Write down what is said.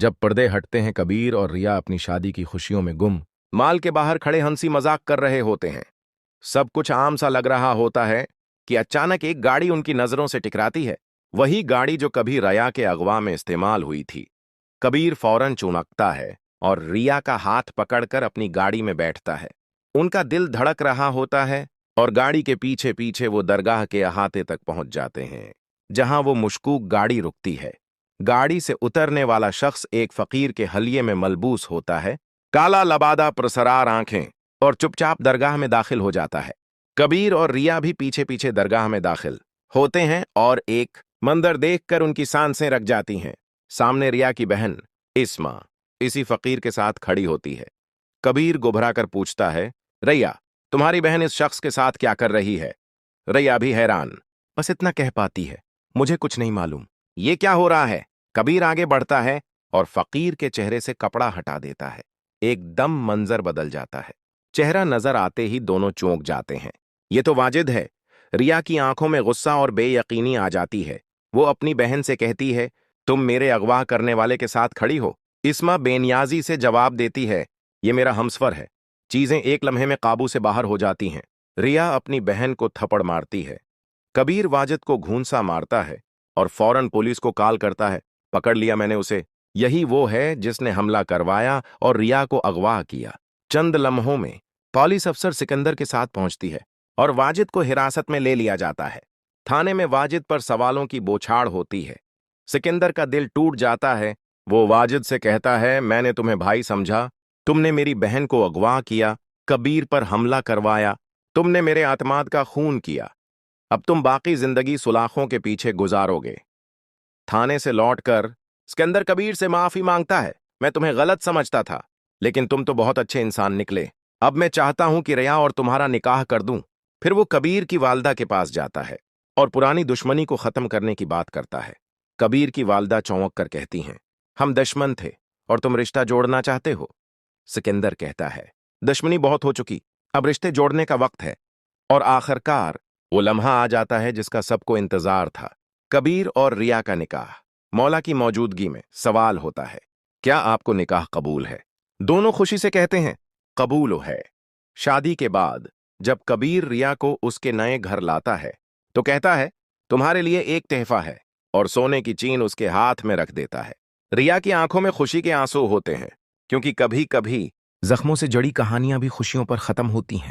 जब पर्दे हटते हैं, कबीर और रिया अपनी शादी की खुशियों में गुम माल के बाहर खड़े हंसी मजाक कर रहे होते हैं। सब कुछ आम सा लग रहा होता है कि अचानक एक गाड़ी उनकी नजरों से टकराती है। वही गाड़ी जो कभी रिया के अगवा में इस्तेमाल हुई थी। कबीर फौरन चुनकता है और रिया का हाथ पकड़कर अपनी गाड़ी में बैठता है। उनका दिल धड़क रहा होता है और गाड़ी के पीछे पीछे वो दरगाह के अहाते तक पहुंच जाते हैं, जहां वो मुशकूक गाड़ी रुकती है। गाड़ी से उतरने वाला शख्स एक फकीर के हलिये में मलबूस होता है, काला लबादा प्रसरार आंखें, और चुपचाप दरगाह में दाखिल हो जाता है। कबीर और रिया भी पीछे पीछे दरगाह में दाखिल होते हैं और एक मंदर देखकर उनकी सांसें रक जाती हैं। सामने रिया की बहन इस्मा इसी फकीर के साथ खड़ी होती है। कबीर गुभरा कर पूछता है, रैया, तुम्हारी बहन इस शख्स के साथ क्या कर रही है? रैया भी हैरान, बस इतना कह पाती है, मुझे कुछ नहीं मालूम। ये क्या हो रहा है? कबीर आगे बढ़ता है और फकीर के चेहरे से कपड़ा हटा देता है। एकदम मंजर बदल जाता है। चेहरा नजर आते ही दोनों चौंक जाते हैं। ये तो वाजिद है। रिया की आंखों में गुस्सा और बेयकीनी आ जाती है। वो अपनी बहन से कहती है, तुम मेरे अगवा करने वाले के साथ खड़ी हो? इस्मा बेनियाजी से जवाब देती है, ये मेरा हमसफर है। चीजें एक लम्हे में काबू से बाहर हो जाती हैं। रिया अपनी बहन को थप्पड़ मारती है। कबीर वाजिद को घूंसा मारता है और फौरन पुलिस को कॉल करता है, पकड़ लिया मैंने उसे। यही वो है जिसने हमला करवाया और रिया को अगवा किया। चंद लम्हों में पुलिस अफसर सिकंदर के साथ पहुंचती है और वाजिद को हिरासत में ले लिया जाता है। थाने में वाजिद पर सवालों की बौछार होती है। सिकंदर का दिल टूट जाता है। वो वाजिद से कहता है, मैंने तुम्हें भाई समझा, तुमने मेरी बहन को अगवा किया, कबीर पर हमला करवाया, तुमने मेरे आतमाद का खून किया। अब तुम बाकी जिंदगी सुलाखों के पीछे गुजारोगे। थाने से लौटकर सिकंदर कबीर से माफी मांगता है, मैं तुम्हें गलत समझता था, लेकिन तुम तो बहुत अच्छे इंसान निकले। अब मैं चाहता हूं कि रिया और तुम्हारा निकाह कर दूं। फिर वो कबीर की वालदा के पास जाता है और पुरानी दुश्मनी को खत्म करने की बात करता है। कबीर की वालदा चौंक कर कहती हैं, हम दुश्मन थे और तुम रिश्ता जोड़ना चाहते हो? सिकंदर कहता है, दुश्मनी बहुत हो चुकी, अब रिश्ते जोड़ने का वक्त है। और आखिरकार वो लम्हा आ जाता है जिसका सबको इंतजार था। कबीर और रिया का निकाह। मौला की मौजूदगी में सवाल होता है, क्या आपको निकाह कबूल है? दोनों खुशी से कहते हैं, कबूल है। शादी के बाद जब कबीर रिया को उसके नए घर लाता है तो कहता है, तुम्हारे लिए एक तोहफा है, और सोने की चीन उसके हाथ में रख देता है। रिया की आंखों में खुशी के आंसू होते हैं, क्योंकि कभी कभी जख्मों से जड़ी कहानियां भी खुशियों पर खत्म होती हैं।